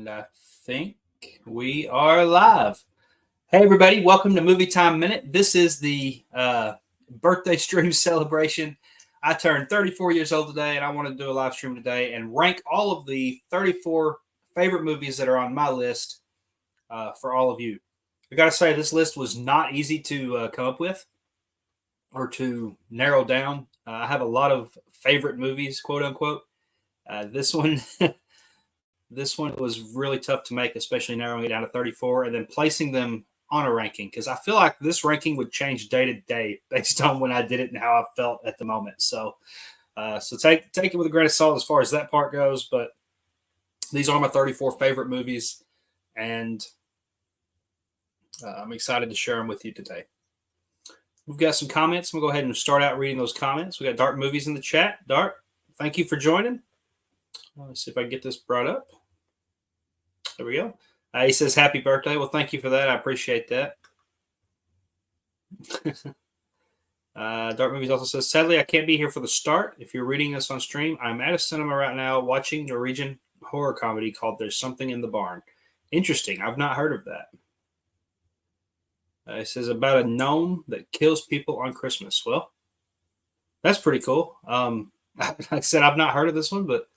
And I think we are live. Hey, everybody. Welcome to Movie Time Minute. This is the birthday stream celebration. I turned 34 years old today, and I want to do a live stream today and rank all of the 34 favorite movies that are on my list for all of you. I got to say, this list was not easy to come up with or to narrow down. I have a lot of favorite movies, quote unquote. This one... This one was really tough to make, especially narrowing it down to 34 and then placing them on a ranking, because I feel like this ranking would change day to day based on when I did it and how I felt at the moment. So take it with a grain of salt as far as that part goes. But these are my 34 favorite movies, and I'm excited to share them with you today. We've got some comments. I'm going to go ahead and start out reading those comments. We got Dart Movies in the chat. Dart, thank you for joining. Let's see if I can get this brought up. There we go. He says, happy birthday. Well, thank you for that. I appreciate that. Dark Movies also says, sadly, I can't be here for the start. If you're reading this on stream, I'm at a cinema right now watching Norwegian horror comedy called There's Something in the Barn. Interesting. I've not heard of that. It says about a gnome that kills people on Christmas. Well, that's pretty cool. Like I said, I've not heard of this one, but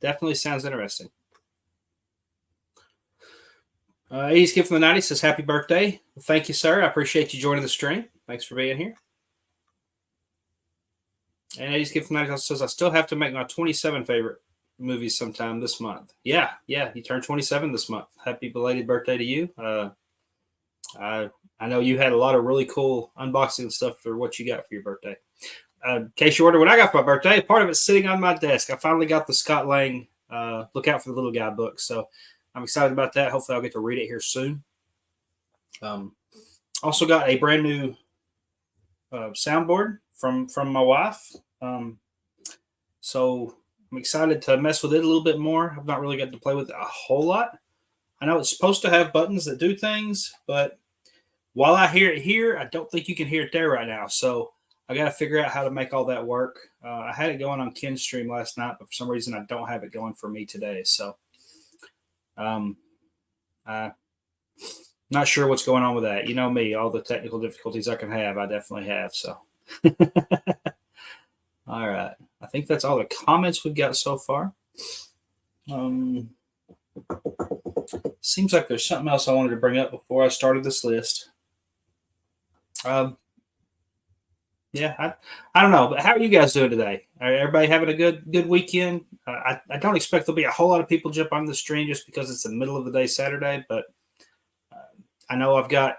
definitely sounds interesting. 80s Kid from the 90s says, happy birthday. Well, thank you, sir. I appreciate you joining the stream. Thanks for being here. And 80s Kid from the 90s also says, I still have to make my 27 favorite movies sometime this month. Yeah, you turned 27 this month. Happy belated birthday to you. I know you had a lot of really cool unboxing stuff for what you got for your birthday. In case you wonder what I got for my birthday, part of it's sitting on my desk. I finally got the Scott Lang Look Out for the Little Guy book, so I'm excited about that. Hopefully I'll get to read it here soon. Also got a brand new soundboard from my wife. So I'm excited to mess with it a little bit more. I've not really got to play with it a whole lot. I know it's supposed to have buttons that do things, but while I hear it here, I don't think you can hear it there right now. So I got to figure out how to make all that work. I had it going on Ken's stream last night, but for some reason I don't have it going for me today. So I'm not sure what's going on with that. You know me, all the technical difficulties I can have, I definitely have. So, all right. I think that's all the comments we've got so far. Seems like there's something else I wanted to bring up before I started this list. Yeah, I don't know, but how are you guys doing today? Are everybody having a good weekend? I don't expect there'll be a whole lot of people jump on the stream just because it's the middle of the day Saturday, but I know I've got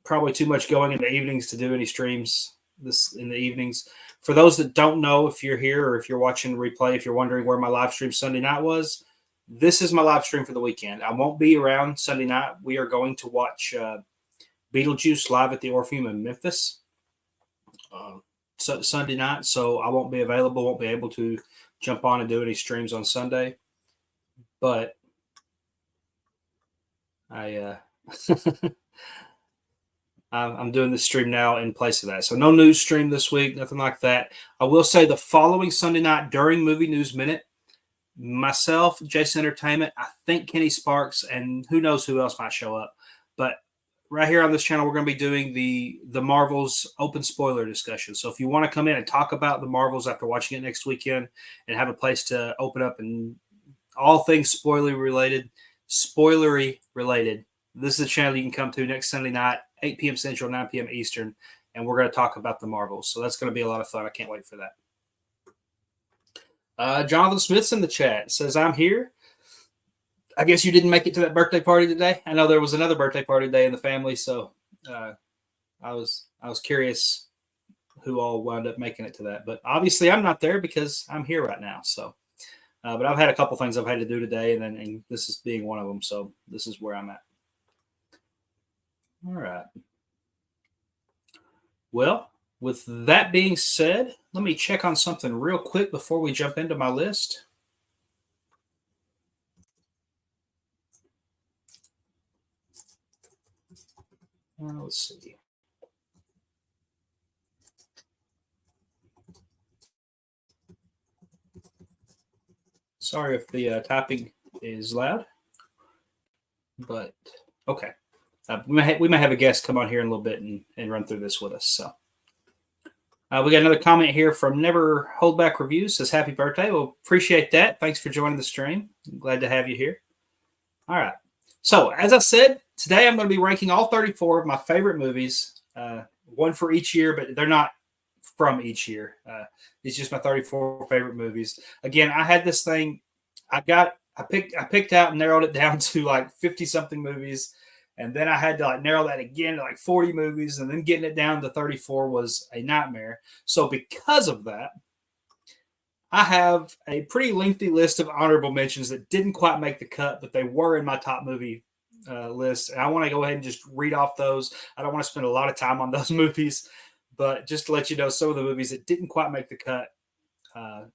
probably too much going in the evenings to do any streams in the evenings. For those that don't know, if you're here or if you're watching the replay, if you're wondering where my live stream Sunday night was, this is my live stream for the weekend. I won't be around Sunday night. We are going to watch Beetlejuice live at the Orpheum in Memphis. Sunday night, so I won't be available, won't be able to jump on and do any streams on Sunday, but I'm doing this stream now in place of that. So no news stream this week, nothing like that. I will say the following Sunday night during Movie News Minute, myself, Jason Entertainment, I think Kenny Sparks, and who knows who else might show up, but right here on this channel, we're going to be doing the Marvels open spoiler discussion. So if you want to come in and talk about the Marvels after watching it next weekend and have a place to open up and all things spoilery related, this is the channel you can come to next Sunday night, 8 p.m. Central, 9 p.m. Eastern, and we're going to talk about the Marvels. So that's going to be a lot of fun. I can't wait for that. Jonathan Smith's in the chat. Says, I'm here. I guess you didn't make it to that birthday party today. I know there was another birthday party today in the family, so I was curious who all wound up making it to that. But obviously, I'm not there because I'm here right now. So, but I've had a couple things I've had to do today, and this is being one of them. So this is where I'm at. All right. Well, with that being said, let me check on something real quick before we jump into my list. Let's see. Sorry if the typing is loud. but okay. We may have a guest come on here in a little bit and run through this with us. So we got another comment here from Never Hold Back Reviews. Says happy birthday. Well, appreciate that. Thanks for joining the stream. I'm glad to have you here. All right. So as I said, today I'm going to be ranking all 34 of my favorite movies, one for each year, but they're not from each year. It's just my 34 favorite movies. Again, I had this thing. I picked out and narrowed it down to like 50 something movies. And then I had to like narrow that again to like 40 movies, and then getting it down to 34 was a nightmare. So because of that, I have a pretty lengthy list of honorable mentions that didn't quite make the cut, but they were in my top movie list. And I want to go ahead and just read off those. I don't want to spend a lot of time on those movies, but just to let you know some of the movies that didn't quite make the cut.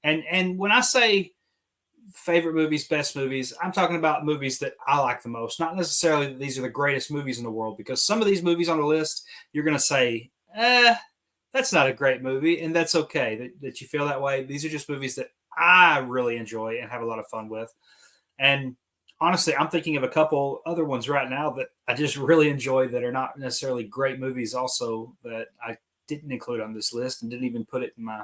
And when I say favorite movies, best movies, I'm talking about movies that I like the most, not necessarily that these are the greatest movies in the world, because some of these movies on the list, you're going to say, that's not a great movie, and that's okay that you feel that way. These are just movies that I really enjoy and have a lot of fun with. And honestly, I'm thinking of a couple other ones right now that I just really enjoy that are not necessarily great movies also that I didn't include on this list and didn't even put it in my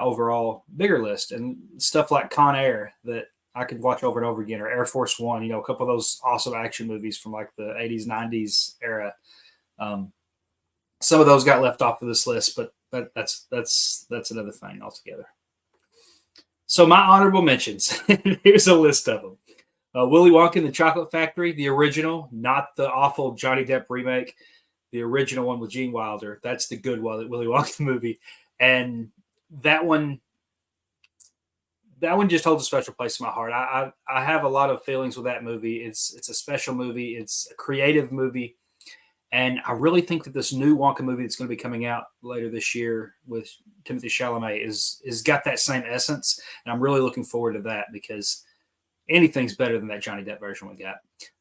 overall bigger list, and stuff like Con Air that I could watch over and over again, or Air Force One, a couple of those awesome action movies from like the 80s, 90s era. Some of those got left off of this list, but that's another thing altogether. So my honorable mentions, here's a list of them. Willy Wonka and the Chocolate Factory, the original, not the awful Johnny Depp remake, the original one with Gene Wilder. That's the good Willy Wonka movie. And that one just holds a special place in my heart. I have a lot of feelings with that movie. It's a special movie. It's a creative movie. And I really think that this new Wonka movie that's going to be coming out later this year with Timothée Chalamet is got that same essence. And I'm really looking forward to that because anything's better than that Johnny Depp version we got.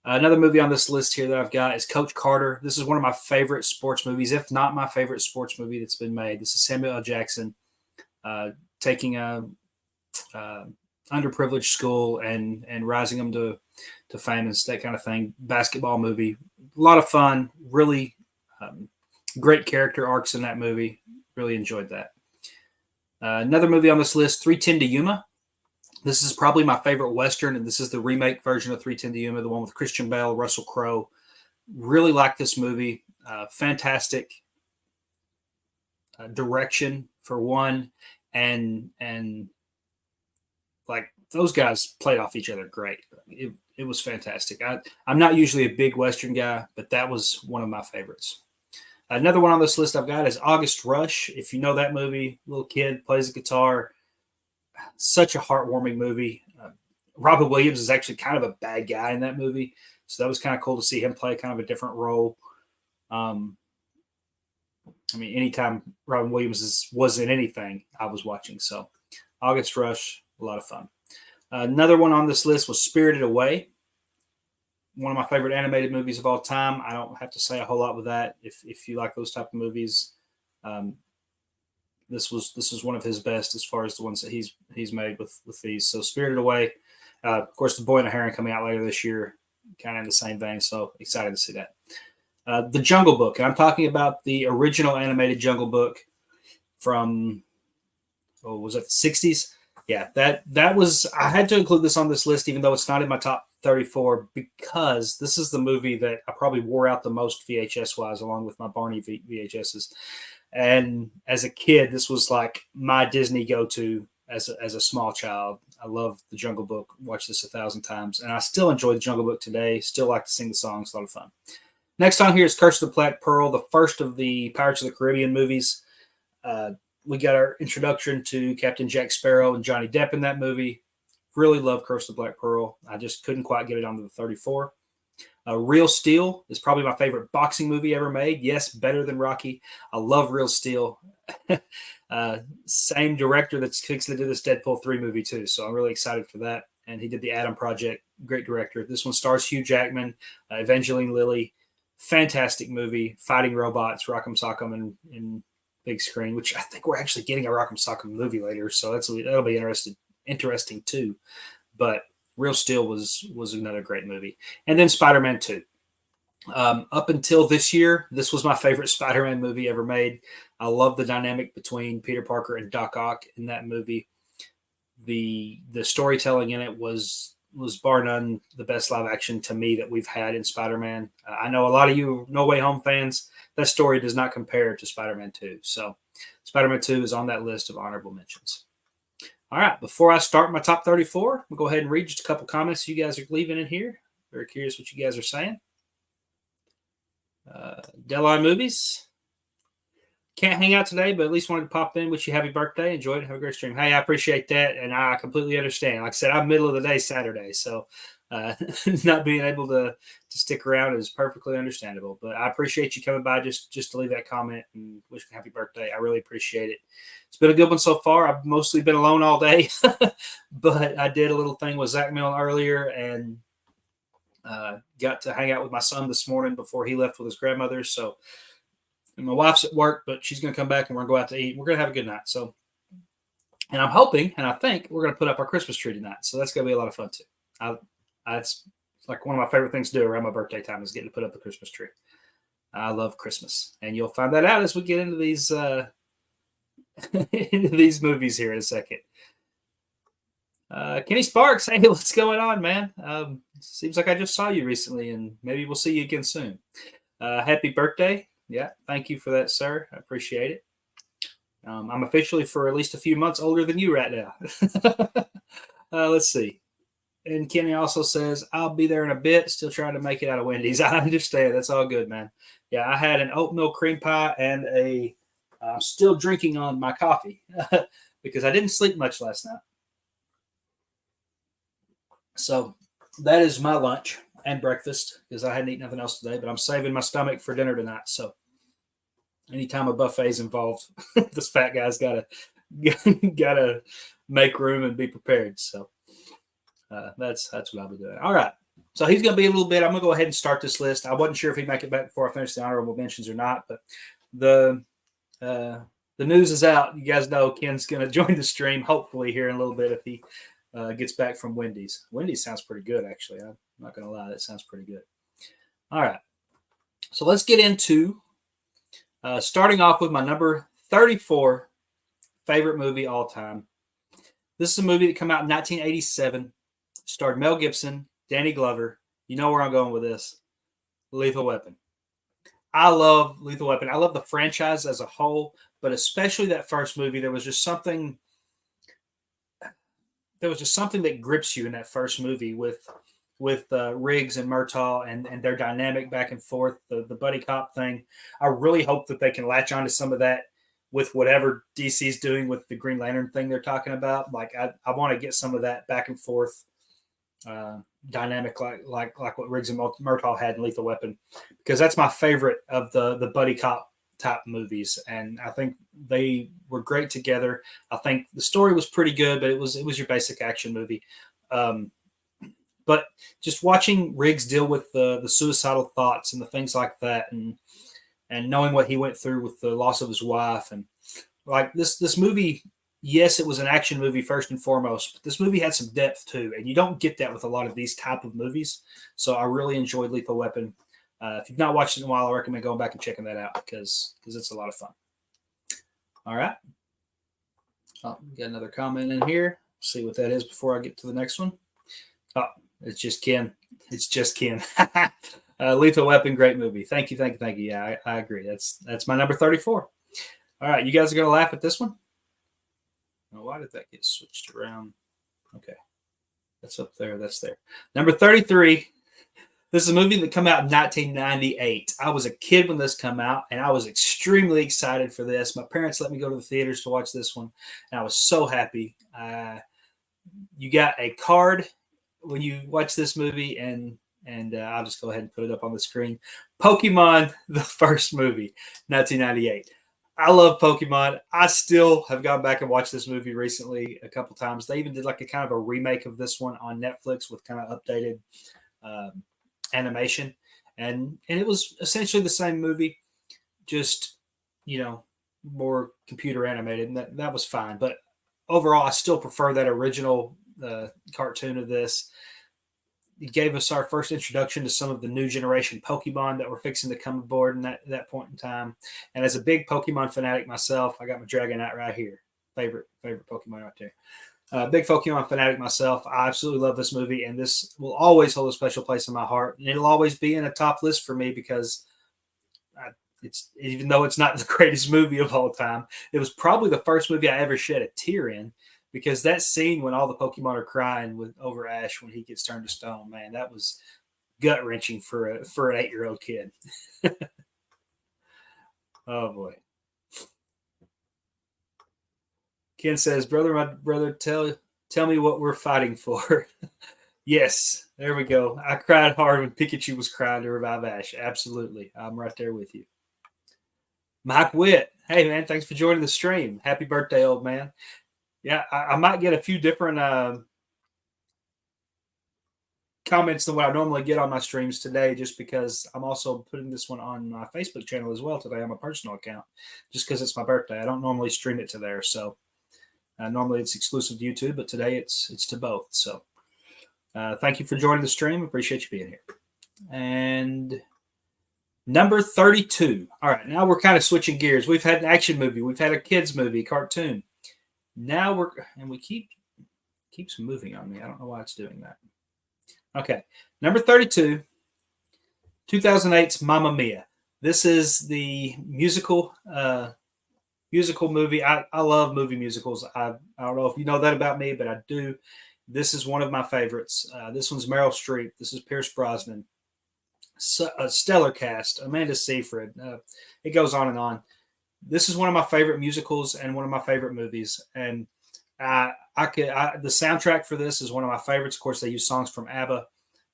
Another movie on this list here that I've got is Coach Carter. This is one of my favorite sports movies, if not my favorite sports movie that's been made. This is Samuel L. Jackson taking a underprivileged school and rising them to fame and that kind of thing. Basketball movie, a lot of fun. Really great character arcs in that movie. Really enjoyed that. Another movie on this list, 3:10 to Yuma. This is probably my favorite Western, and this is the remake version of 3:10 to Yuma, the one with Christian Bale, Russell Crowe. Really like this movie. Fantastic direction for one, and like those guys played off each other great. It was fantastic. I'm not usually a big Western guy, but that was one of my favorites. Another one on this list I've got is August Rush. If you know that movie, little kid plays the guitar. Such a heartwarming movie. Robin Williams is actually kind of a bad guy in that movie, so that was kind of cool to see him play kind of a different role. Anytime Robin Williams was in anything, I was watching. So August Rush, a lot of fun. Another one on this list was Spirited Away, one of my favorite animated movies of all time. I don't have to say a whole lot with that. If you like those type of movies, this was one of his best as far as the ones that he's made with these. So Spirited Away, of course, The Boy and the Heron coming out later this year, kind of in the same vein. So excited to see that. The Jungle Book, and I'm talking about the original animated Jungle Book from, was it the 60s? Yeah, that was, I had to include this on this list, even though it's not in my top 34, because this is the movie that I probably wore out the most VHS-wise, along with my Barney VHSs. And as a kid, this was like my Disney go-to as a small child. I love The Jungle Book, watched this 1,000 times, and I still enjoy The Jungle Book today, still like to sing the songs, a lot of fun. Next on here is Curse of the Black Pearl, the first of the Pirates of the Caribbean movies. We got our introduction to Captain Jack Sparrow and Johnny Depp in that movie. Really love Curse of the Black Pearl. I just couldn't quite get it onto the 34. Real Steel is probably my favorite boxing movie ever made. Yes, better than Rocky. I love Real Steel. Same director that's fixing to do this Deadpool 3 movie too, so I'm really excited for that. And he did The Adam Project. Great director. This one stars Hugh Jackman, Evangeline Lilly. Fantastic movie. Fighting robots, Rock'em Sock'em in big screen, which I think we're actually getting a Rock'em Sock'em movie later, so that'll be interesting too. But Real Steel was another great movie. And then Spider-Man 2. Up until this year, this was my favorite Spider-Man movie ever made. I love the dynamic between Peter Parker and Doc Ock in that movie. The storytelling in it was bar none the best live action to me that we've had in Spider-Man. I know a lot of you No Way Home fans, that story does not compare to Spider-Man 2. So Spider-Man 2 is on that list of honorable mentions. All right, before I start my top 34, we'll go ahead and read just a couple comments you guys are leaving in here. Very curious what you guys are saying. Deadline Movies. Can't hang out today, but at least wanted to pop in, wish you happy birthday. Enjoy it. Have a great stream. Hey, I appreciate that, and I completely understand. Like I said, I'm middle of the day Saturday, so not being able to stick around is perfectly understandable. But I appreciate you coming by just to leave that comment and wish me happy birthday. I really appreciate it. It's been a good one so far. I've mostly been alone all day, but I did a little thing with Zach Milne earlier and got to hang out with my son this morning before he left with his grandmother. So and my wife's at work, but she's going to come back and we're going to go out to eat. We're going to have a good night. So, and I'm hoping, and I think we're going to put up our Christmas tree tonight. So that's going to be a lot of fun too. It's like one of my favorite things to do around my birthday time is getting to put up the Christmas tree. I love Christmas, and you'll find that out as we get into these into these movies here in a second. Kenny Sparks, hey, what's going on, man? Seems like I just saw you recently, and maybe we'll see you again soon. Happy birthday. Yeah, thank you for that, sir. I appreciate it. I'm officially for at least a few months older than you right now. Let's see. And Kenny also says, I'll be there in a bit, still trying to make it out of Wendy's. I understand. That's all good, man. Yeah, I had an oatmeal cream pie and I'm still drinking on my coffee because I didn't sleep much last night. So that is my lunch and breakfast because I hadn't eaten nothing else today, but I'm saving my stomach for dinner tonight. So anytime a buffet is involved, this fat guy's gotta make room and be prepared. So that's what I'll be doing. All right. So he's going to be a little bit. I'm going to go ahead and start this list. I wasn't sure if he'd make it back before I finished the honorable mentions or not, but the news is out. You guys know Ken's going to join the stream hopefully here in a little bit if he gets back from Wendy's. Wendy's sounds pretty good, actually. I'm not going to lie. That sounds pretty good. All right. So let's get into starting off with my number 34 favorite movie all time. This is a movie that came out in 1987, starred Mel Gibson, Danny Glover. You know where I'm going with this. Lethal Weapon. I love Lethal Weapon. I love the franchise as a whole, but especially that first movie. There was just something that grips you in that first movie with Riggs and Murtaugh and their dynamic back and forth, the buddy cop thing. I really hope that they can latch on to some of that with whatever DC's doing with the Green Lantern thing they're talking about. Like I want to get some of that back and forth dynamic like what Riggs and Murtaugh had in Lethal Weapon, because that's my favorite of the buddy cop type movies, and I think they were great together. I think the story was pretty good, but it was your basic action movie. But just watching Riggs deal with the suicidal thoughts and the things like that, and knowing what he went through with the loss of his wife, and like this movie, yes, it was an action movie first and foremost, but this movie had some depth too, and you don't get that with a lot of these type of movies. So I really enjoyed Lethal Weapon. If you've not watched it in a while, I recommend going back and checking that out because it's a lot of fun. All right. Oh, we got another comment in here. See what that is before I get to the next one. Oh, it's just Ken. It's just Ken. Lethal Weapon, great movie. Thank you. Yeah, I agree. That's my number 34. All right, you guys are going to laugh at this one. Oh, why did that get switched around? Okay, that's up there. That's there. Number 33. This is a movie that came out in 1998. I was a kid when this came out, and I was extremely excited for this. My parents let me go to the theaters to watch this one, and I was so happy. You got a card when you watch this movie, and I'll just go ahead and put it up on the screen. Pokemon, the first movie, 1998. I love Pokemon. I still have gone back and watched this movie recently a couple times. They even did like a kind of a remake of this one on Netflix with kind of updated animation, and it was essentially the same movie, just more computer animated, and that was fine. But overall, I still prefer that original cartoon of this. It gave us our first introduction to some of the new generation Pokemon that were fixing to come aboard in that point in time. And as a big Pokemon fanatic myself, I got my Dragonite right here. Favorite Pokemon right there. Big Pokemon fanatic myself. I absolutely love this movie, and this will always hold a special place in my heart. And it'll always be in a top list for me because it's, even though it's not the greatest movie of all time, it was probably the first movie I ever shed a tear in, because that scene when all the Pokemon are crying over Ash when he gets turned to stone, man, that was gut wrenching for an 8-year-old kid. Oh boy. Ken says, my brother, tell me what we're fighting for. Yes, there we go. I cried hard when Pikachu was crying to revive Ash. Absolutely. I'm right there with you. Mike Witt. Hey, man, thanks for joining the stream. Happy birthday, old man. Yeah, I might get a few different comments than what I normally get on my streams today, just because I'm also putting this one on my Facebook channel as well today on my personal account, just because it's my birthday. I don't normally stream it to there, so normally it's exclusive to YouTube, but today it's to both. So thank you for joining the stream. Appreciate you being here. And number 32. All right, now we're kind of switching gears. We've had an action movie. We've had a kids movie, cartoon. Now we keeps moving on me. I don't know why it's doing that. Okay, number 32, 2008's Mamma Mia. This is the musical movie. I love movie musicals. I don't know if you know that about me, but I do. This is one of my favorites. This one's Meryl Streep. This is Pierce Brosnan. A stellar cast. Amanda Seyfried. It goes on and on. This is one of my favorite musicals and one of my favorite movies. And the soundtrack for this is one of my favorites. Of course, they use songs from ABBA,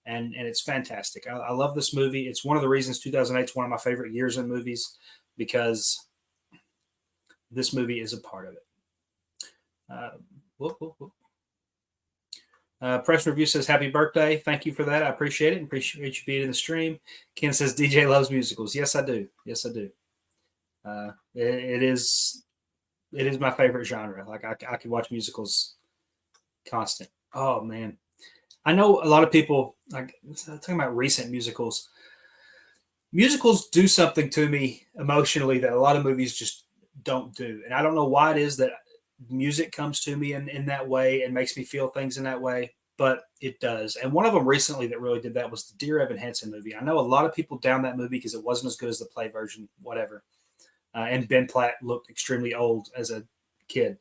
and it's fantastic. I love this movie. It's one of the reasons 2008 is one of my favorite years in movies, because this movie is a part of it. Press Review says, happy birthday. Thank you for that. I appreciate it. Appreciate you being in the stream. Ken says, DJ loves musicals. Yes, I do. Yes, I do. It is my favorite genre. Like I could watch musicals constant. Oh man. I know a lot of people, like, talking about recent musicals. Musicals do something to me emotionally that a lot of movies just don't do. And I don't know why it is that music comes to me in that way and makes me feel things in that way, but it does. And one of them recently that really did that was the Dear Evan Hansen movie. I know a lot of people down that movie because it wasn't as good as the play version, whatever. And Ben Platt looked extremely old as a kid.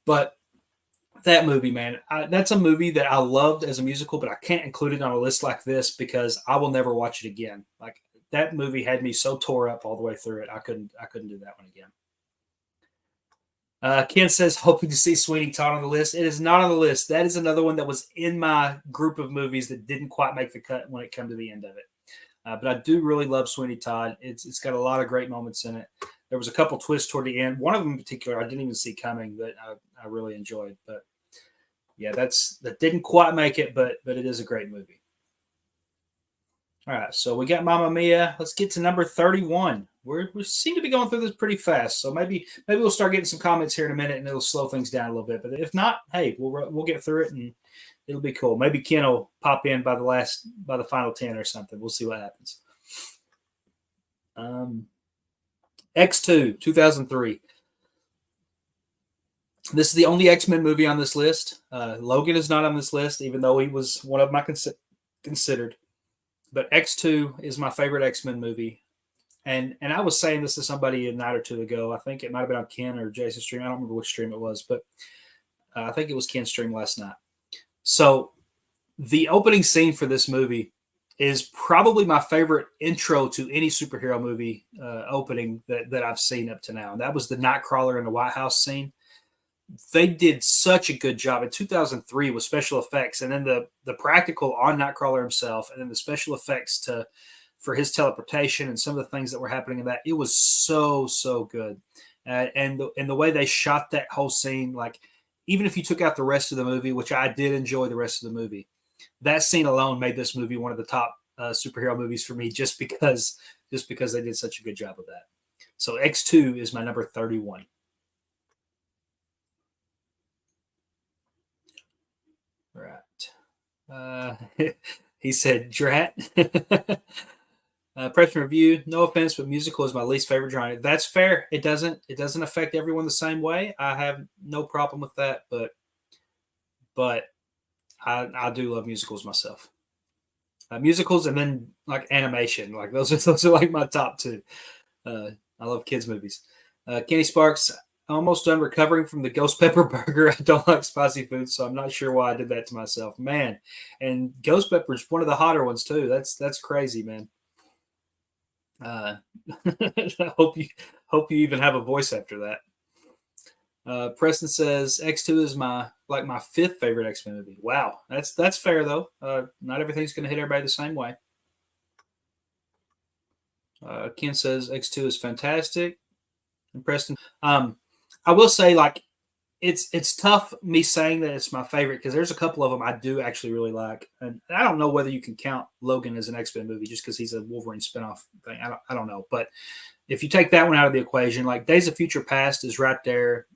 But that movie, man, that's a movie that I loved as a musical, but I can't include it on a list like this because I will never watch it again. Like, that movie had me so tore up all the way through it. I couldn't do that one again. Ken says, hoping to see Sweeney Todd on the list. It is not on the list. That is another one that was in my group of movies that didn't quite make the cut when it came to the end of it. But I do really love Sweeney Todd. It's got a lot of great moments in it. There was a couple twists toward the end. One of them in particular I didn't even see coming, but I really enjoyed. But yeah, that didn't quite make it, but it is a great movie. All right, so we got Mamma Mia. Let's get to number 31. We seem to be going through this pretty fast, so maybe we'll start getting some comments here in a minute, and it'll slow things down a little bit. But if not, hey, we'll get through it, and it'll be cool. Maybe Ken will pop in by the final 10 or something. We'll see what happens. X2, 2003. This is the only X-Men movie on this list. Logan is not on this list, even though he was one of my considered. But X2 is my favorite X-Men movie. And I was saying this to somebody a night or two ago. I think it might have been on Ken or Jason's stream. I don't remember which stream it was, but I think it was Ken's stream last night. So the opening scene for this movie is probably my favorite intro to any superhero movie opening that I've seen up to now. And that was the Nightcrawler in the White House scene. They did such a good job in 2003 with special effects, and then the practical on Nightcrawler himself, and then the special effects for his teleportation and some of the things that were happening in that. It was so good, and the way they shot that whole scene, like, even if you took out the rest of the movie, which I did enjoy the rest of the movie, that scene alone made this movie one of the top superhero movies for me, just because they did such a good job of that. So X2 is my number 31. Uh, he said, "Drat." Preston review. No offense, but musical is my least favorite genre. That's fair. It doesn't affect everyone the same way. I have no problem with that, but I do love musicals myself. Musicals and then like animation, like those are like my top two. I love kids movies. Kenny Sparks, almost done recovering from the ghost pepper burger. I don't like spicy food, so I'm not sure why I did that to myself, man. And ghost pepper is one of the hotter ones too. That's crazy, man. Uh, I hope you even have a voice after that. Preston says X2 is my fifth favorite X-Men movie. Wow, that's fair though. Not everything's going to hit everybody the same way. Ken says X2 is fantastic. And Preston, I will say like it's tough me saying that it's my favorite because there's a couple of them I do actually really like, and I don't know whether you can count Logan as an X-Men movie just because he's a Wolverine spinoff thing. I don't know, but if you take that one out of the equation, like Days of Future Past is right there.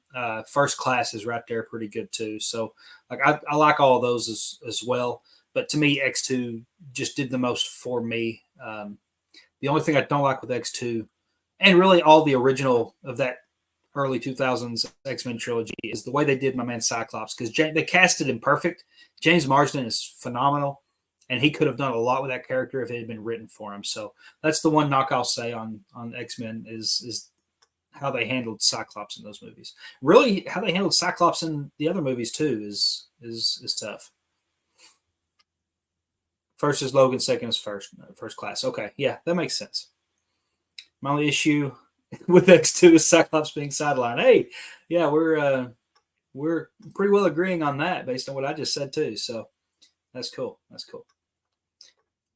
First Class is right there, pretty good too. So like I like all of those as well. But to me, X2 just did the most for me. The only thing I don't like with X2, and really all the original of that early 2000s X-Men trilogy, is the way they did my man Cyclops, because they casted him perfect. James Marsden is phenomenal, and he could have done a lot with that character if it had been written for him. So that's the one knock I'll say on X-Men is how they handled Cyclops in those movies. Really, how they handled Cyclops in the other movies too is tough. First is Logan, second is First Class. Okay, yeah, that makes sense. My only issue with X2 is Cyclops being sidelined. Hey, yeah, we're pretty well agreeing on that based on what I just said too. So that's cool. That's cool.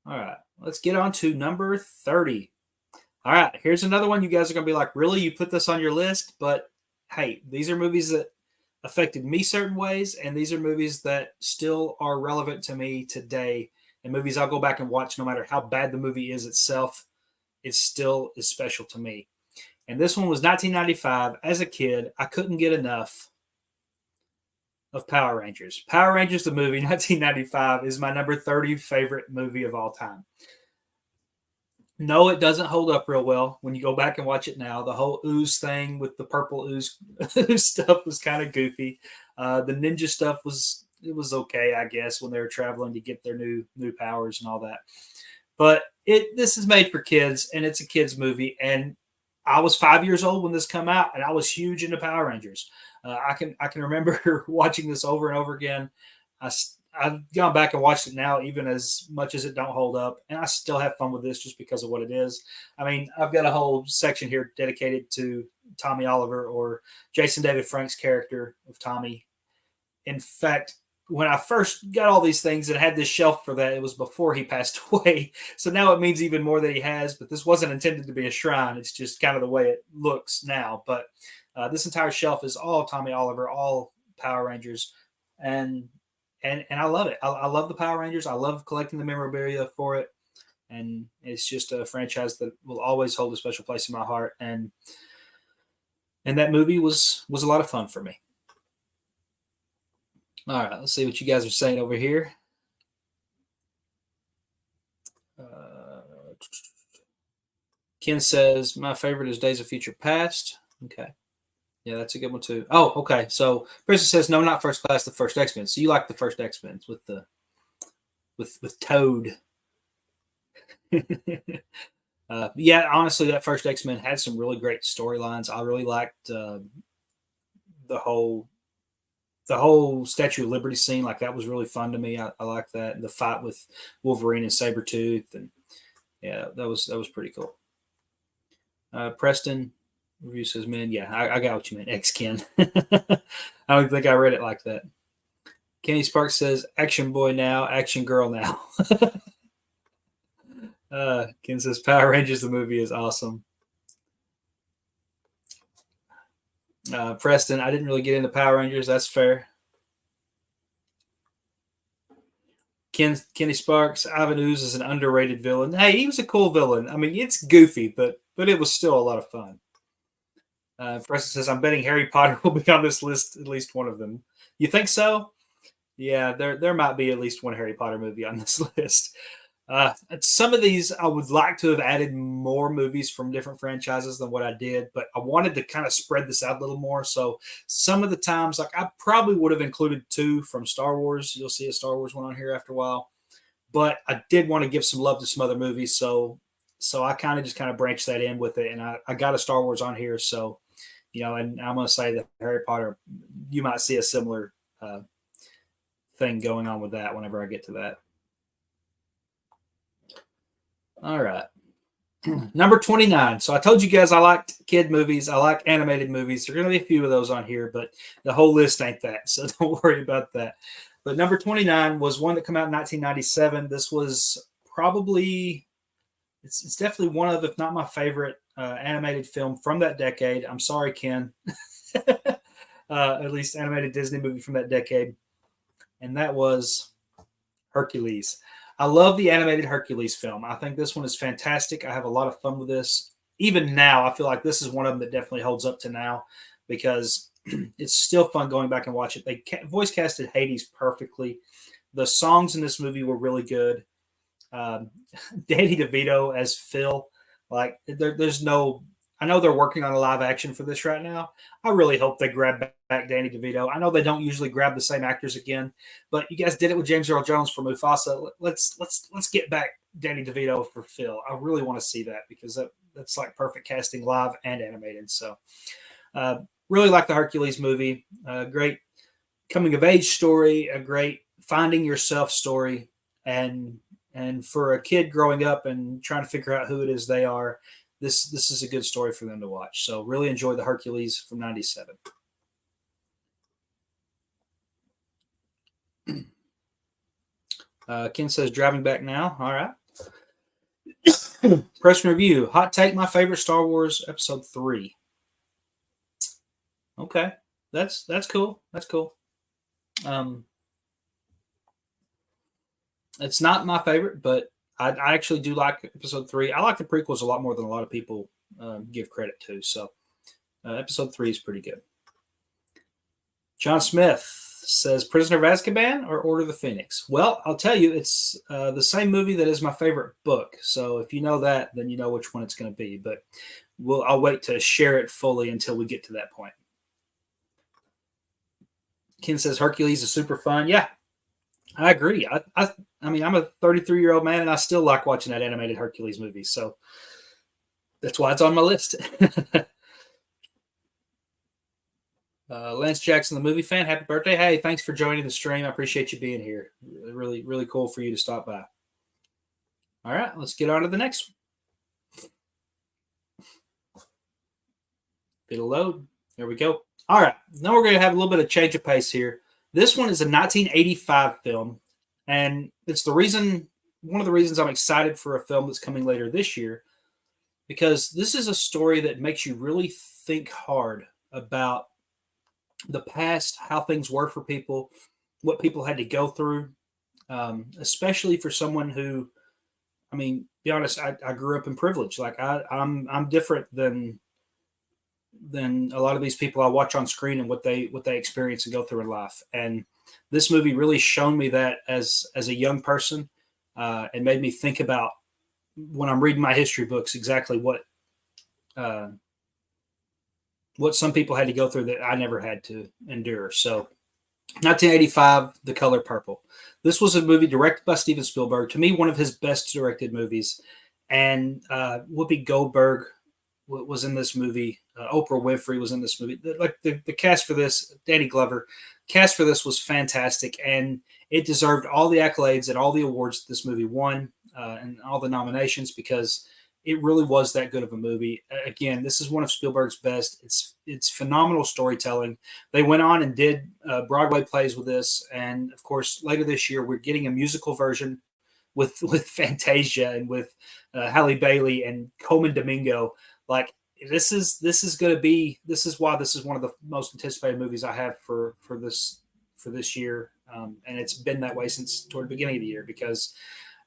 All right, let's get on to number 30. All right, here's another one you guys are gonna be like, really? You put this on your list? But hey, these are movies that affected me certain ways, and these are movies that still are relevant to me today, and movies I'll go back and watch no matter how bad the movie is itself. It still is special to me. And this one was 1995. As a kid, I couldn't get enough of Power Rangers. Power Rangers, the movie, 1995, is my number 30 favorite movie of all time. No, it doesn't hold up real well when you go back and watch it now. The whole ooze thing with the purple ooze, ooze stuff was kind of goofy. The ninja stuff was okay, I guess, when they were traveling to get their new powers and all that. But this is made for kids, and it's a kids movie. And I was 5 years old when this come out, and I was huge into Power Rangers. I can remember watching this over and over again. I've gone back and watched it now, even as much as it don't hold up, and I still have fun with this just because of what it is. I mean, I've got a whole section here dedicated to Tommy Oliver, or Jason David Frank's character of Tommy. In fact, when I first got all these things and had this shelf for that, it was before he passed away. So now it means even more that he has, but this wasn't intended to be a shrine. It's just kind of the way it looks now. But this entire shelf is all Tommy Oliver, all Power Rangers. And I love it. I love the Power Rangers. I love collecting the memorabilia for it. And it's just a franchise that will always hold a special place in my heart. And that movie was a lot of fun for me. All right, let's see what you guys are saying over here. Ken says, my favorite is Days of Future Past. Okay. Yeah, that's a good one too. Oh, okay. So Princess says, no, not First Class, the first X-Men. So you like the first X-Men with Toad. Yeah, honestly, that first X-Men had some really great storylines. I really liked the whole Statue of Liberty scene. Like that was really fun to me. I like that. The fight with Wolverine and Sabretooth, and yeah, that was pretty cool. Preston review says, man, yeah, I got what you meant. X Ken. I don't think I read it like that. Kenny Sparks says, action boy now, action girl now. Ken says, Power Rangers, the movie is awesome. Preston, I didn't really get into Power Rangers. That's fair. Kenny Sparks, Ivan Ooze is an underrated villain. Hey, he was a cool villain. I mean, it's goofy, but it was still a lot of fun. Preston says, I'm betting Harry Potter will be on this list, at least one of them. You think so? Yeah, there might be at least one Harry Potter movie on this list. Some of these I would like to have added more movies from different franchises than what I did, but I wanted to kind of spread this out a little more. So some of the times, like I probably would have included two from Star Wars. You'll see a Star Wars one on here after a while, but I did want to give some love to some other movies. So I kind of just kind of branched that in with it, and I got a Star Wars on here. So and I'm going to say that Harry Potter, you might see a similar thing going on with that whenever I get to that. All right. Number 29. So I told you guys I liked kid movies. I like animated movies. There are going to be a few of those on here, but the whole list ain't that. So don't worry about that. But number 29 was one that came out in 1997. This was probably, it's definitely one of, if not my favorite animated film from that decade. I'm sorry, Ken. At least animated Disney movie from that decade. And that was Hercules. I love the animated Hercules film. I think this one is fantastic. I have a lot of fun with this. Even now, I feel like this is one of them that definitely holds up to now because it's still fun going back and watch it. They voice casted Hades perfectly. The songs in this movie were really good. Danny DeVito as Phil, like there's no. I know they're working on a live action for this right now. I really hope they grab back Danny DeVito. I know they don't usually grab the same actors again, but you guys did it with James Earl Jones for Mufasa. Let's get back Danny DeVito for Phil. I really want to see that because that's like perfect casting, live and animated. So, really like the Hercules movie. Great coming of age story. A great finding yourself story, and for a kid growing up and trying to figure out who it is they are. This is a good story for them to watch. So really enjoy the Hercules from 97. Ken says driving back now. All right. Press review. Hot take, my favorite Star Wars episode 3. Okay. That's cool. That's cool. It's not my favorite, but I actually do like episode 3. I like the prequels a lot more than a lot of people give credit to. So episode 3 is pretty good. John Smith says Prisoner of Azkaban or Order of the Phoenix. Well, I'll tell you, it's the same movie that is my favorite book. So if you know that, then you know which one it's going to be. But I'll wait to share it fully until we get to that point. Ken says Hercules is super fun. Yeah, I agree. I mean, I'm a 33-year-old man, and I still like watching that animated Hercules movie. So that's why it's on my list. Lance Jackson, the movie fan, happy birthday. Hey, thanks for joining the stream. I appreciate you being here. Really, really cool for you to stop by. All right, let's get on to the next one. It'll load. There we go. All right, now we're going to have a little bit of change of pace here. This one is a 1985 film, and it's one of the reasons I'm excited for a film that's coming later this year, because this is a story that makes you really think hard about the past, how things were for people, what people had to go through, especially for someone who, I mean, be honest, I grew up in privilege. Like I'm different than a lot of these people I watch on screen and what they experience and go through in life. And this movie really shown me that as a young person, and made me think about when I'm reading my history books exactly what some people had to go through that I never had to endure. So 1985, The Color Purple. This was a movie directed by Steven Spielberg. To me, one of his best directed movies. And Whoopi Goldberg was in this movie. Oprah Winfrey was in this movie. The cast for this, Danny Glover, cast for this was fantastic, and it deserved all the accolades and all the awards this movie won, and all the nominations, because it really was that good of a movie. Again, this is one of Spielberg's best. It's phenomenal storytelling. They went on and did Broadway plays with this, and of course, later this year we're getting a musical version with Fantasia and with Halle Bailey and Coleman Domingo. Like this is why this is one of the most anticipated movies I have for this year, and it's been that way since toward the beginning of the year, because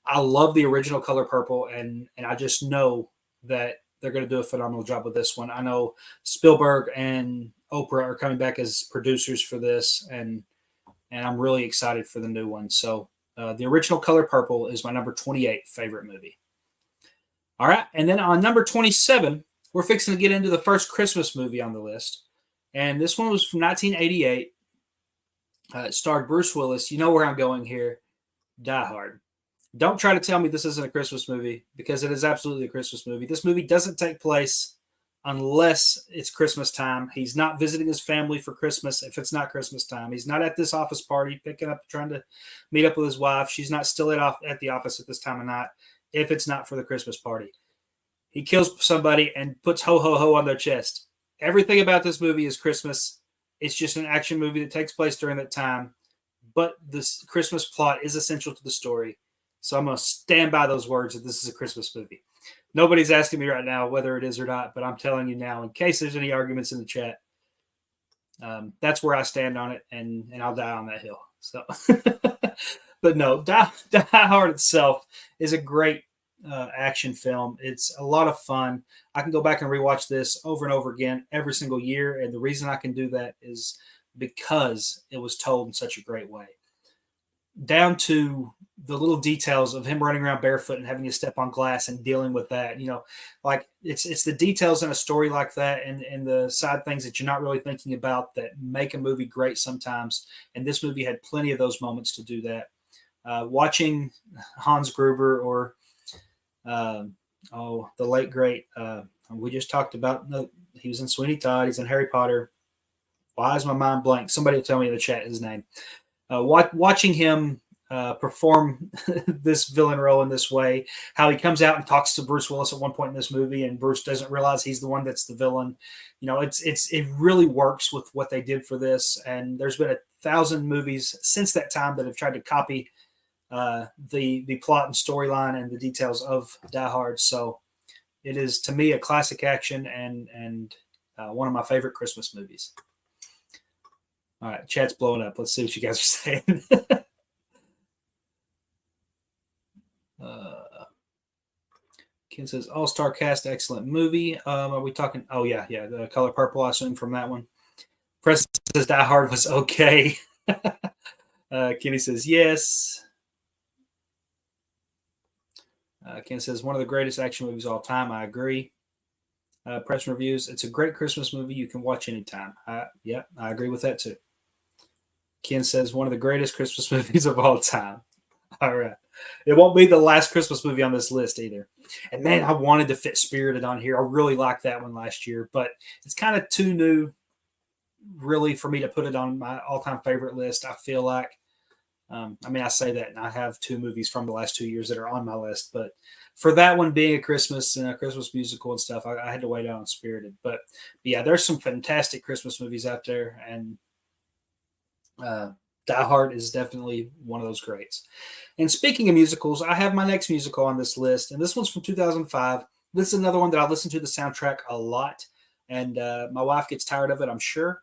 I love the original Color Purple, and I just know that they're going to do a phenomenal job with this one. I know Spielberg and Oprah are coming back as producers for this, and and I'm really excited for the new one. So the original Color Purple is my number 28 favorite movie. All right, and then on number 27, we're fixing to get into the first Christmas movie on the list, and this one was from 1988. It starred Bruce Willis. You know where I'm going here. Die Hard. Don't try to tell me this isn't a Christmas movie, because it is absolutely a Christmas movie. This movie doesn't take place unless it's Christmas time. He's not visiting his family for Christmas if it's not Christmas time. He's not at this office party trying to meet up with his wife. She's not still at the office at this time of night if it's not for the Christmas party. He kills somebody and puts ho, ho, ho on their chest. Everything about this movie is Christmas. It's just an action movie that takes place during that time. But this Christmas plot is essential to the story. So I'm going to stand by those words that this is a Christmas movie. Nobody's asking me right now whether it is or not, but I'm telling you now, in case there's any arguments in the chat, that's where I stand on it, and I'll die on that hill. So, but no, Die Hard itself is a great action film. It's a lot of fun. I can go back and rewatch this over and over again every single year, and the reason I can do that is because it was told in such a great way. Down to the little details of him running around barefoot and having to step on glass and dealing with that. You know, like it's the details in a story like that and the side things that you're not really thinking about that make a movie great sometimes. And this movie had plenty of those moments to do that. Watching Hans Gruber or the late great, we just talked about, he was in Sweeney Todd, he's in Harry Potter. Why is my mind blank? Somebody will tell me in the chat his name. Watching him perform this villain role in this way, how he comes out and talks to Bruce Willis at one point in this movie, and Bruce doesn't realize he's the one that's the villain. You know, it really works with what they did for this. And there's been 1,000 movies since that time that have tried to copy the plot and storyline and the details of Die Hard. So it is, to me, a classic action and one of my favorite Christmas movies. All right, chat's blowing up. Let's see what you guys are saying. Ken says, all-star cast, excellent movie. Are we talking? Oh, yeah, The Color Purple, I assume, from that one. Preston says Die Hard was okay. Kenny says, yes. Ken says, one of the greatest action movies of all time. I agree. Preston Reviews, it's a great Christmas movie you can watch anytime. I agree with that, too. Ken says, one of the greatest Christmas movies of all time. All right. It won't be the last Christmas movie on this list either. And, man, I wanted to fit Spirited on here. I really liked that one last year. But it's kind of too new, really, for me to put it on my all-time favorite list, I feel like. I say that, and I have 2 movies from the last 2 years that are on my list. But for that one being a Christmas and a Christmas musical and stuff, I had to wait on Spirited. But yeah, there's some fantastic Christmas movies out there, and Die Hard is definitely one of those greats. And speaking of musicals, I have my next musical on this list, and this one's from 2005. This is another one that I listen to the soundtrack a lot, and my wife gets tired of it, I'm sure.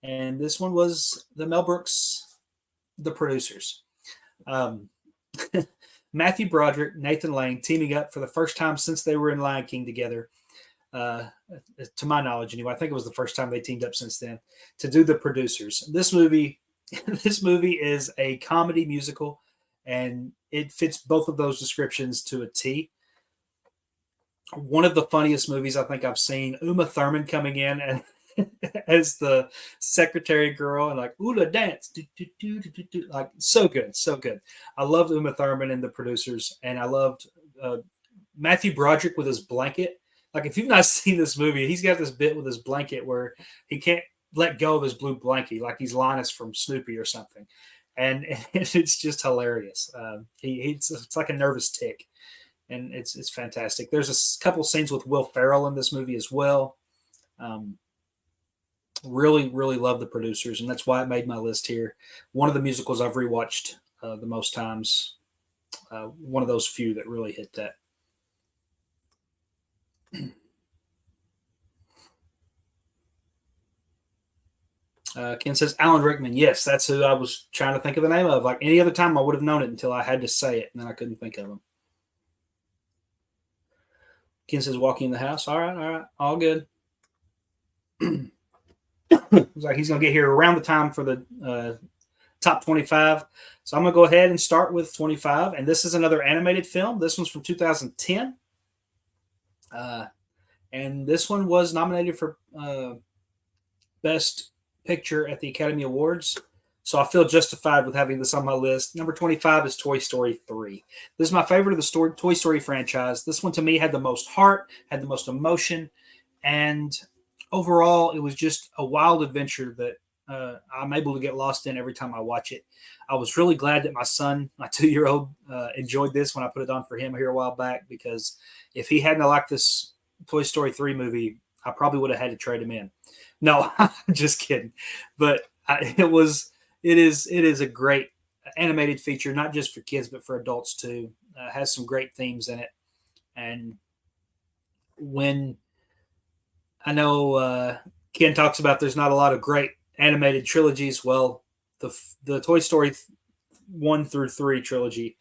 And this one was the Mel Brooks, The Producers. Matthew Broderick, Nathan Lane teaming up for the first time since they were in Lion King together. To my knowledge, anyway, I think it was the first time they teamed up since then to do The Producers. This movie is a comedy musical, and it fits both of those descriptions to a T. One of the funniest movies I think I've seen. Uma Thurman coming in and as the secretary girl and like, ooh, dance. Like, so good, so good. I loved Uma Thurman and The Producers, and I loved Matthew Broderick with his blanket. Like, if you've not seen this movie, he's got this bit with his blanket where he can't let go of his blue blankie, like he's Linus from Snoopy or something. And it's just hilarious. It's like a nervous tick, and it's fantastic. There's a couple scenes with Will Ferrell in this movie as well. Really, really love The Producers, and that's why it made my list here. One of the musicals I've rewatched the most times. One of those few that really hit that. Ken says Alan Rickman. Yes, that's who I was trying to think of the name of. Like any other time, I would have known it until I had to say it, and then I couldn't think of him. Ken says Walking in the House. All right, all good. It's like he's going to get here around the time for the top 25. So I'm going to go ahead and start with 25. And this is another animated film. This one's from 2010. And this one was nominated for Best Picture at the Academy Awards. So I feel justified with having this on my list. Number 25 is Toy Story 3. This is my favorite of the Toy Story franchise. This one to me had the most heart, had the most emotion, and overall, it was just a wild adventure that I'm able to get lost in every time I watch it. I was really glad that my son, my 2-year-old, enjoyed this when I put it on for him here a while back, because if he hadn't liked this Toy Story 3 movie, I probably would have had to trade him in. No, I'm just kidding. But it is a great animated feature, not just for kids, but for adults too. Has some great themes in it. And when I know Ken talks about there's not a lot of great animated trilogies, well, the Toy Story 1 through 3 trilogy,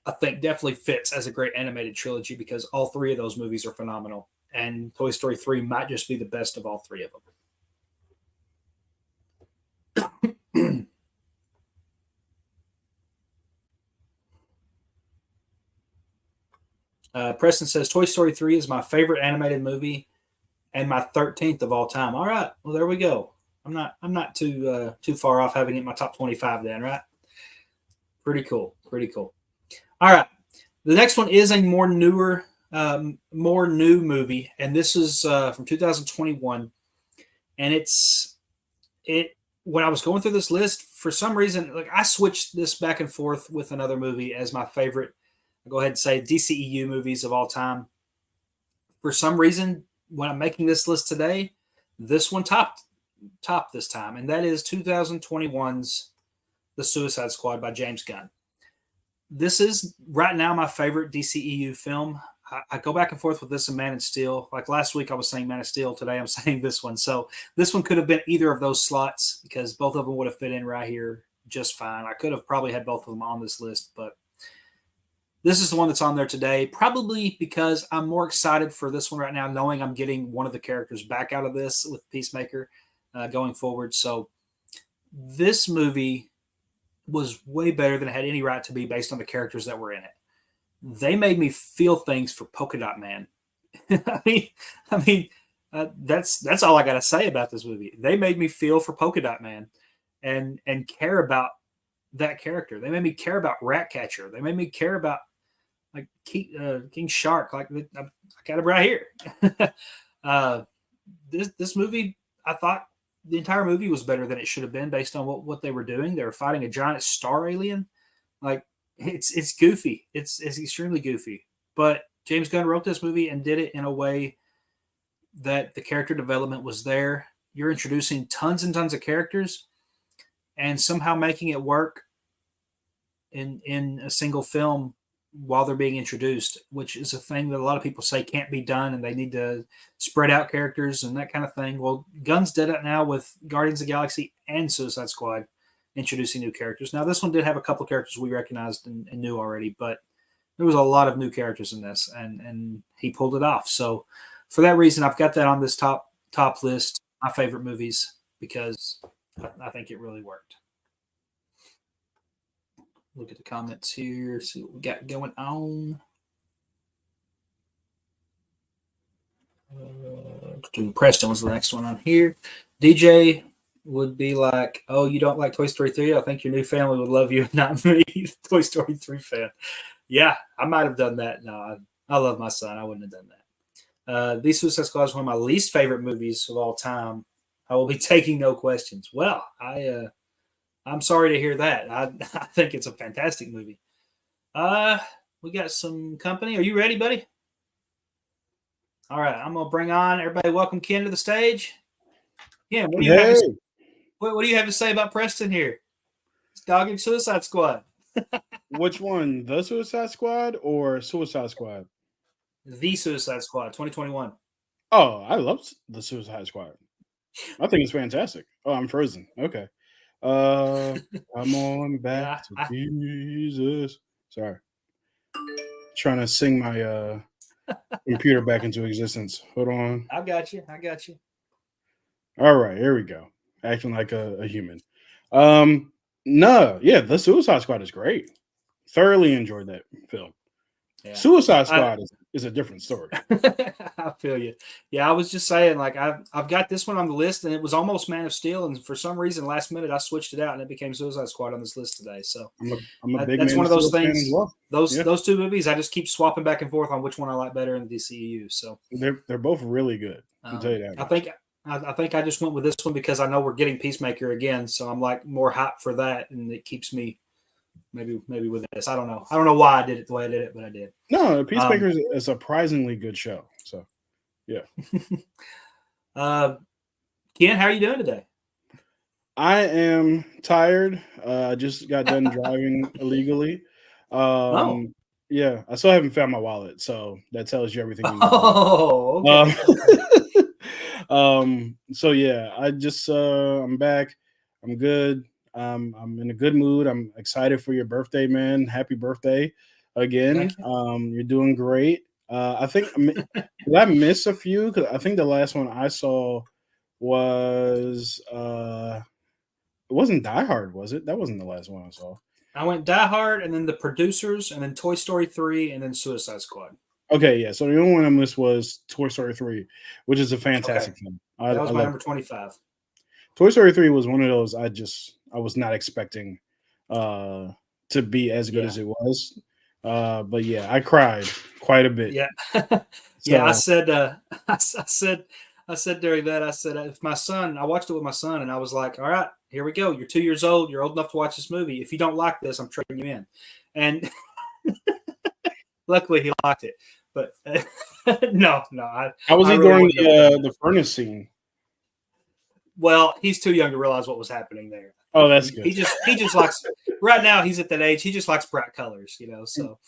I think definitely fits as a great animated trilogy, because all 3 of those movies are phenomenal. And Toy Story 3 might just be the best of all 3 of them. Preston says Toy Story 3 is my favorite animated movie and my 13th of all time. All right, well, there we go. I'm not too far off having it in my top 25 then, right? Pretty cool. All right, the next one is a more new movie, and this is from 2021, and when I was going through this list, for some reason, like, I switched this back and forth with another movie as my favorite. I'll go ahead and say DCEU movies of all time. For some reason, when I'm making this list today, this one topped this time, and that is 2021's The Suicide Squad by James Gunn. This is right now my favorite DCEU film. I go back and forth with this and Man of Steel. Like last week, I was saying Man of Steel. Today, I'm saying this one. So this one could have been either of those slots, because both of them would have fit in right here just fine. I could have probably had both of them on this list, but this is the one that's on there today, probably because I'm more excited for this one right now, knowing I'm getting one of the characters back out of this with Peacemaker going forward. So this movie was way better than it had any right to be based on the characters that were in it. They made me feel things for Polka Dot Man. That's all I got to say about this movie. They made me feel for Polka Dot Man and care about that character. They made me care about Ratcatcher. They made me care about like King Shark. Like, I got it right here. This movie, I thought the entire movie was better than it should have been based on what they were doing. They were fighting a giant star alien. Like, it's goofy. It's extremely goofy. But James Gunn wrote this movie and did it in a way that the character development was there. You're introducing tons and tons of characters and somehow making it work in a single film while they're being introduced, which is a thing that a lot of people say can't be done, and they need to spread out characters and that kind of thing. Well, Gunn's did it now with Guardians of the Galaxy and Suicide Squad, introducing new characters. Now, this one did have a couple of characters we recognized and knew already, but there was a lot of new characters in this, and he pulled it off. So for that reason, I've got that on this top list, my favorite movies, because I think it really worked. Look at the comments here, see what we got going on. Preston was the next one on here. DJ would be like, oh, you don't like Toy Story 3? I think your new family would love you, not me, Toy Story 3 fan. Yeah, I might have done that. No, I love my son. I wouldn't have done that. The Suicide Squad is one of my least favorite movies of all time. I will be taking no questions. Well, I'm sorry to hear that. I think it's a fantastic movie. We got some company. Are you ready, buddy? All right, I'm gonna bring on everybody. Welcome Ken to the stage. Yeah, what do you have? What do you have to say about Preston here? It's dogging Suicide Squad. Which one? The Suicide Squad or Suicide Squad? The Suicide Squad, 2021. Oh, I love the Suicide Squad. I think it's fantastic. Oh, I'm frozen. Okay. I'm on back to Jesus. Sorry. Trying to sing my computer back into existence. Hold on. I got you. All right, here we go. Acting like a human. No, yeah, the Suicide Squad is great. Thoroughly enjoyed that film. Yeah. Suicide Squad is a different story. I feel you. Yeah, I was just saying, like I've got this one on the list, and it was almost Man of Steel, and for some reason, last minute I switched it out, and it became Suicide Squad on this list today. So I'm a big that's Man one of of those Steel fan things. as well. Those two movies, I just keep swapping back and forth on which one I like better in the DCEU. So they're both really good. I'll tell you that. I think I just went with this one because I know we're getting Peacemaker again, so I'm like more hyped for that, and it keeps me maybe with this. I don't know why I did it the way I did it, but I did. No, Peacemaker is a surprisingly good show. So, yeah. Ken, how are you doing today? I am tired. I just got done driving illegally. Yeah, I still haven't found my wallet, so that tells you everything you need to know. Okay. So yeah, I just I'm back. I'm good. I'm in a good mood. I'm excited for your birthday, man. Happy birthday again. You're doing great. I think did I miss a few? Because I think the last one I saw was it wasn't Die Hard, was it? That wasn't the last one I saw. I went Die Hard, and then The Producers, and then Toy Story 3, and then Suicide Squad. Okay, yeah. So the only one I missed was Toy Story 3, which is a fantastic film. That was my number 25. Toy Story 3 was one of those I was not expecting to be as good as it was. But yeah, I cried quite a bit. Yeah. Yeah, I said during that, I said, if my son, I watched it with my son, and I was like, all right, here we go. You're 2 years old. You're old enough to watch this movie. If you don't like this, I'm trading you in. And luckily he liked it. But no. How was he during the furnace scene? Well, he's too young to realize what was happening there. Oh, that's good. He just likes, right now he's at that age, he just likes bright colors, so.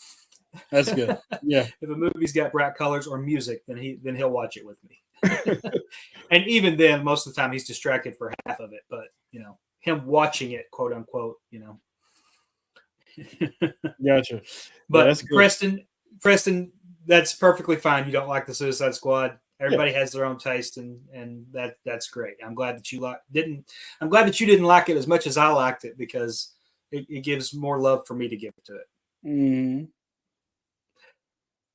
That's good. Yeah. If a movie's got bright colors or music, then he'll watch it with me. And even then, most of the time he's distracted for half of it. But him watching it, quote unquote, Gotcha. But yeah, Preston, that's perfectly fine. You don't like the Suicide Squad. Everybody has their own taste, and that's great. I'm glad that you didn't like it as much as I liked it, because it gives more love for me to give to it. Mm-hmm.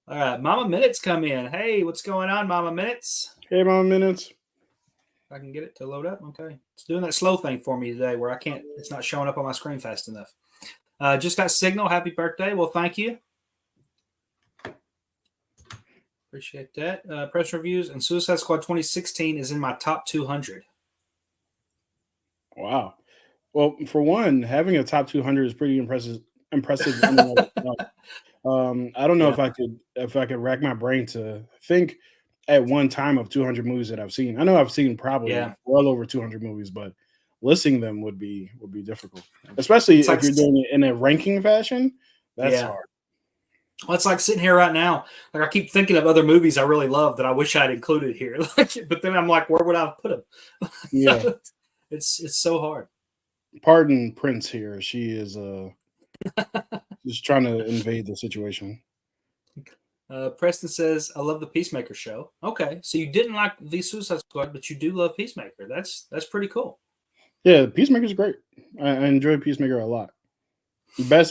All right, Mama Minutes come in. Hey, what's going on, Mama Minutes? Hey, Mama Minutes. If I can get it to load up. Okay. It's doing that slow thing for me today where it's not showing up on my screen fast enough. Just got signal. Happy birthday. Well, thank you. Appreciate that. Press reviews and Suicide Squad 2016 is in my top 200. Wow. Well, for one, having a top 200 is pretty impressive. I don't know if I could rack my brain to think at one time of 200 movies that I've seen. I know I've seen probably well over 200 movies, but listing them would be difficult, especially if you're doing it in a ranking fashion. That's hard. Well, it's like sitting here right now. Like, I keep thinking of other movies I really love that I wish I'd included here. But then I'm like, where would I have put them? Yeah, it's so hard. Pardon Prince here. She is just trying to invade the situation. Preston says, I love the Peacemaker show. Okay, so you didn't like the Suicide Squad, but you do love Peacemaker. That's pretty cool. Yeah, Peacemaker's great. I enjoy Peacemaker a lot.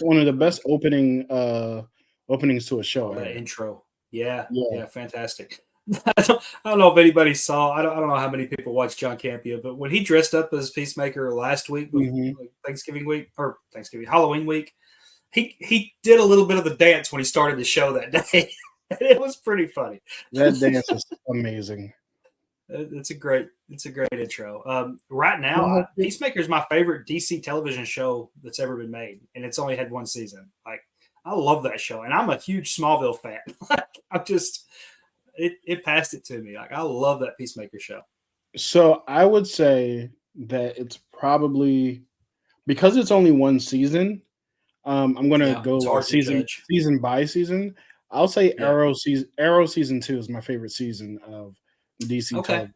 One of the best openings to a show. That intro. Yeah, fantastic. I don't know if anybody saw. I don't know how many people watched John Campea, but when he dressed up as Peacemaker last week, Halloween week, he did a little bit of the dance when he started the show that day. It was pretty funny. That dance is amazing. It's a great intro. Right now, Peacemaker is my favorite DC television show that's ever been made, and it's only had one season. Like, I love that show, and I'm a huge Smallville fan. It passed it to me. Like, I love that Peacemaker show. So I would say that it's probably, because it's only one season. I'm gonna go season by season. I'll say Arrow season 2 is my favorite season of DC television.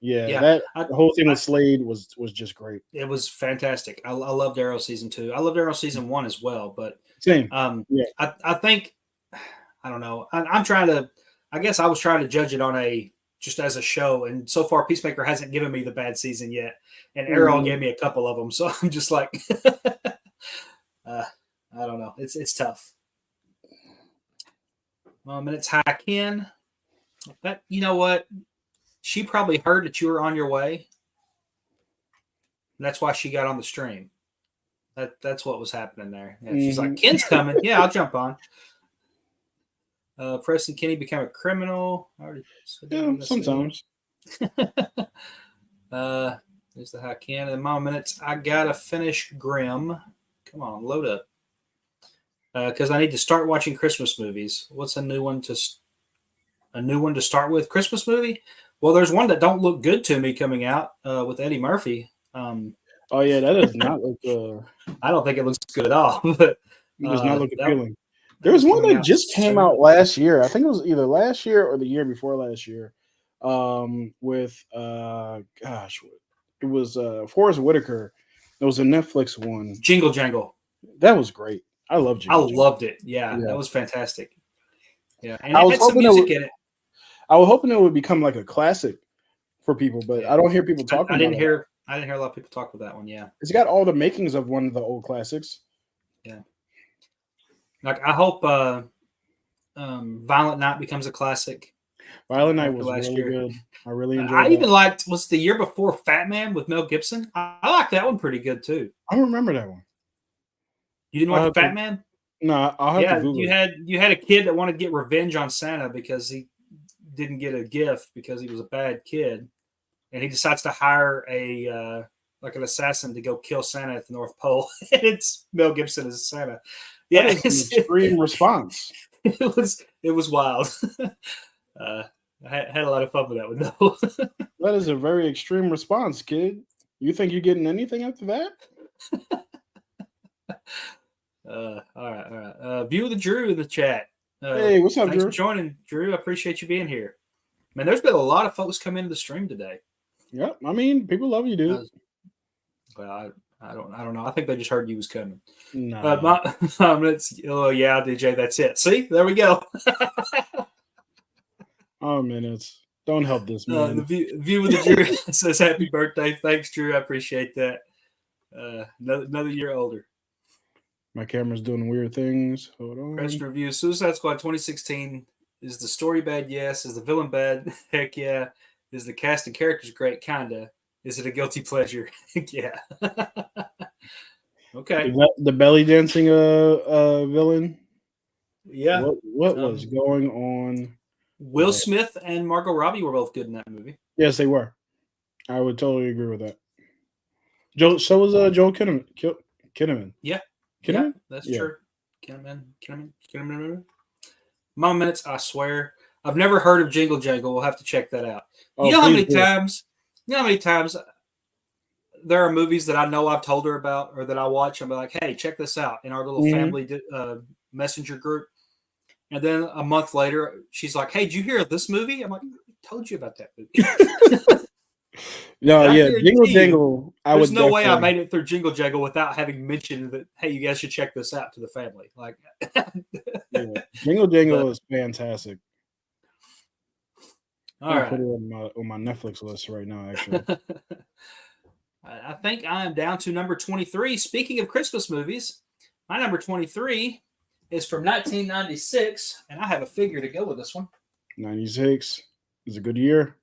The whole thing with Slade was just great. It was fantastic. I loved Arrow season 2. I loved Arrow season 1 as well. But same. I think, I don't know. I'm trying to. I guess I was trying to judge it on a just as a show. And so far, Peacemaker hasn't given me the bad season yet. And Arrow gave me a couple of them. So I'm just like, I don't know. It's tough. And it's Haken. That, you know what? She probably heard that you were on your way. And that's why she got on the stream. That's what was happening there. Yeah, she's like, Ken's coming. Yeah, I'll jump on. Preston Kenny became a criminal. Yeah, sometimes. There's the Haken. In my minutes, I gotta finish Grimm. Come on, load up. Because I need to start watching Christmas movies. What's a new one to start with? Christmas movie? Well, there's one that don't look good to me coming out with Eddie Murphy. Oh yeah, that does not look. I don't think it looks good at all. But it does not look appealing. There was one that just came out last year. I think it was either last year or the year before last year. With it was Forrest Whitaker. It was a Netflix one. Jingle Jangle. That was great. I loved Jingle Jangle. Loved it. Yeah, that was fantastic. Yeah, and it had some music in it. I was hoping it would become like a classic for people, but I don't hear people talking. I didn't hear a lot of people talk about that one. Yeah, it's got all the makings of one of the old classics. Yeah, like I hope Violent Night becomes a classic. Violent Night was really good. I really enjoyed. I even liked was the year before Fat Man with Mel Gibson. I liked that one pretty good too. I don't remember that one. You didn't watch Fat Man? No, I'll have to Google you had a kid that wanted to get revenge on Santa because he didn't get a gift because he was a bad kid, and he decides to hire a like an assassin to go kill Santa at the North Pole. And it's Mel Gibson as Santa. Yeah, it's an extreme response. It was wild. I had a lot of fun with that one though. That is a very extreme response, kid. You think you're getting anything after that? All right. View of the Drew in the chat. Hey, what's up, thanks Drew? For joining, Drew. I appreciate you being here. Man, there's been a lot of folks come into the stream today. Yep, I mean, people love you, dude. Well, I don't know. I think they just heard you was coming. No. Yeah, DJ. That's it. See, there we go. Oh, minutes. Don't help this man. The view of the Drew says happy birthday. Thanks, Drew. I appreciate that. Another year older. My camera's doing weird things. Hold on. Preston Review. Suicide Squad 2016. Is the story bad? Yes. Is the villain bad? Heck yeah. Is the cast and characters great? Kinda. Is it a guilty pleasure? Yeah. Okay. The belly dancing villain? Yeah. What was going on? Will Smith and Margot Robbie were both good in that movie. Yes, they were. I would totally agree with that. So was Joel Kinnaman. Yeah. Kinnaman? That's true. Kinnaman. Mom minutes, I swear. I've never heard of Jingle Jangle. We'll have to check that out. You know how many times there are movies that I know I've told her about or that I watch and be like, hey, check this out in our little family messenger group. And then a month later, she's like, hey, did you hear of this movie? I'm like, I told you about that movie. No, yeah, Jingle Jangle. There's no way I made it through Jingle Jangle without having mentioned that, hey, you guys should check this out to the family. Like, Jingle Jangle is fantastic. All right. Put it on my Netflix list right now, actually. I think I am down to number 23. Speaking of Christmas movies, my number 23 is from 1996, and I have a figure to go with this one. 96 is a good year.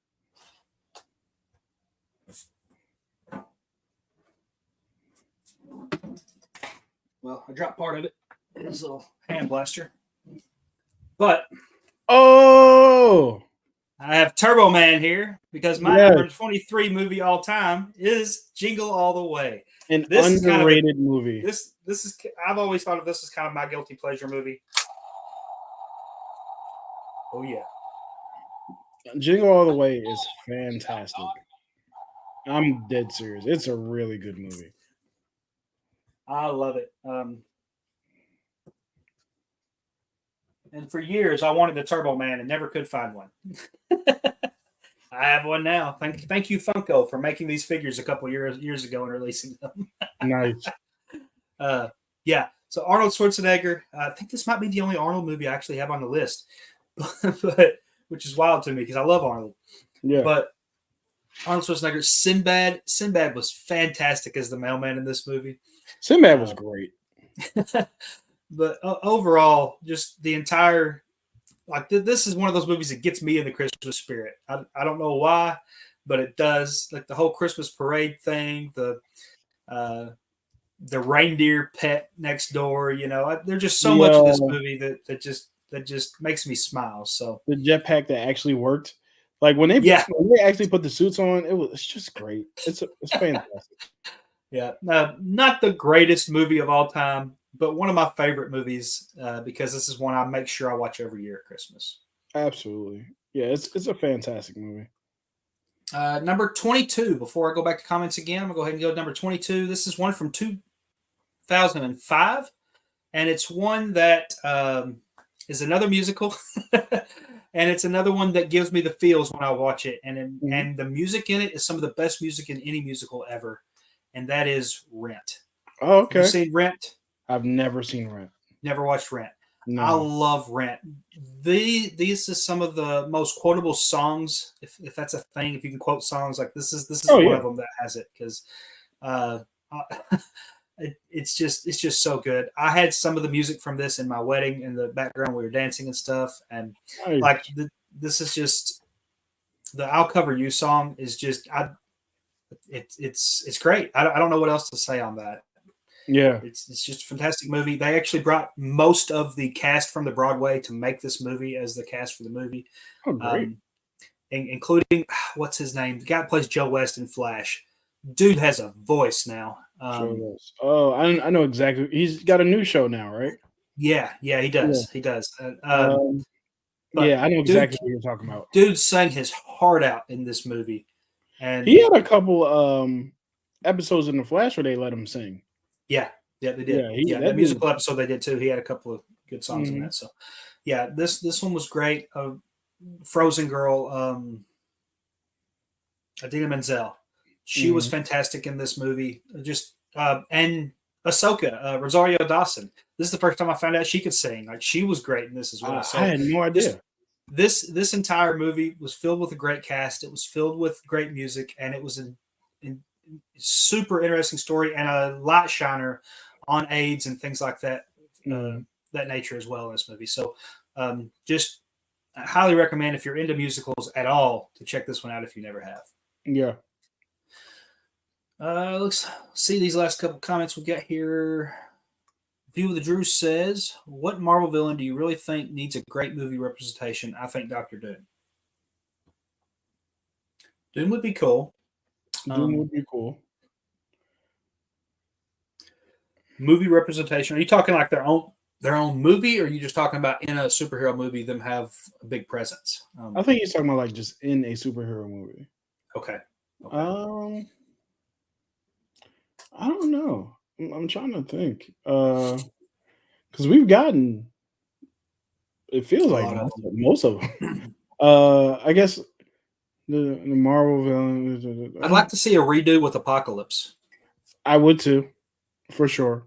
Well, I dropped part of it. It's a little hand blaster. But I have Turbo Man here because my number 23 movie all time is Jingle All the Way. This underrated movie. This is I've always thought of this as kind of my guilty pleasure movie. Oh yeah. Jingle All the Way is fantastic. I'm dead serious. It's a really good movie. I love it. And for years, I wanted a Turbo Man and never could find one. I have one now. Thank you, Funko, for making these figures a couple years ago and releasing them. Nice. Yeah. So Arnold Schwarzenegger. I think this might be the only Arnold movie I actually have on the list, but which is wild to me because I love Arnold. Yeah. But Arnold Schwarzenegger, Sinbad was fantastic as the mailman in this movie. Sinbad was great. But overall, just the entire, like, this is one of those movies that gets me in the Christmas spirit. I don't know why, but it does. Like the whole Christmas parade thing, the reindeer pet next door. There's just so much of this movie that just makes me smile. So the jetpack that actually worked, like when they actually put the suits on, it's just great. It's fantastic. Yeah, not the greatest movie of all time, but one of my favorite movies because this is one I make sure I watch every year at Christmas. Absolutely, yeah, it's a fantastic movie. Number 22. Before I go back to comments again, I'm gonna go ahead and go to number 22. This is one from 2005, and it's one that is another musical, and it's another one that gives me the feels when I watch it. And the music in it is some of the best music in any musical ever, and that is Rent. Oh, okay. Have you seen Rent? I've never seen Rent. Never watched Rent. No. I love Rent. These are some of the most quotable songs, if that's a thing. If you can quote songs, like this is one of them that has it, because it's just so good. I had some of the music from this in my wedding in the background. We were dancing and stuff, and like this is just the "I'll Cover You" song is just it's great. I don't know what else to say on that. Yeah, it's just a fantastic movie. They actually brought most of the cast from the Broadway to make this movie as the cast for the movie. Oh, great. Including, what's his name? The guy that plays Joe West in Flash. Dude has a voice now. Oh, I know exactly. He's got a new show now, right? Yeah, he does. Yeah. He does. Yeah, I know exactly what you're talking about. Dude sang his heart out in this movie. And he had a couple episodes in the Flash where they let him sing. Yeah, they did. Yeah, the musical episode they did too. He had a couple of good songs in that. So, yeah, this one was great. Frozen Girl, Idina Menzel, she was fantastic in this movie. Just and Ahsoka, Rosario Dawson. This is the first time I found out she could sing. Like, she was great in this as well. So I had no idea. This entire movie was filled with a great cast. It was filled with great music, and it was a super interesting story and a light shiner on AIDS and things like that, that nature as well in this movie. So just I highly recommend, if you're into musicals at all, to check this one out if you never have. Yeah. Let's see these last couple comments we got here. View of the Drew says, what Marvel villain do you really think needs a great movie representation? I think Dr. Doom. Doom would be cool. Doom would be cool. Movie representation. Are you talking like their own movie, or are you just talking about in a superhero movie them have a big presence? I think he's talking about like just in a superhero movie. Okay. I don't know. I'm trying to think. Because we've gotten, it feels like most of them. I guess the Marvel villain. I'd like to see a redo with Apocalypse. I would too, for sure.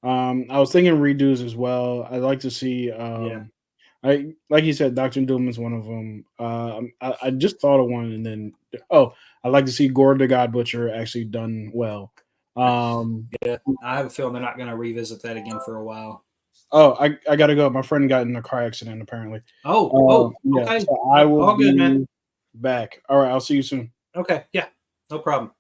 I was thinking redos as well. I'd like to see. I like you said, Dr. Doom is one of them. I just thought of one, and then I'd like to see Gore the God Butcher actually done well. Yeah, I have a feeling they're not going to revisit that again for a while. Oh, I gotta go. My friend got in a car accident apparently. Okay. Yeah, so I will be back. All right, I'll see you soon. Okay, yeah, no problem.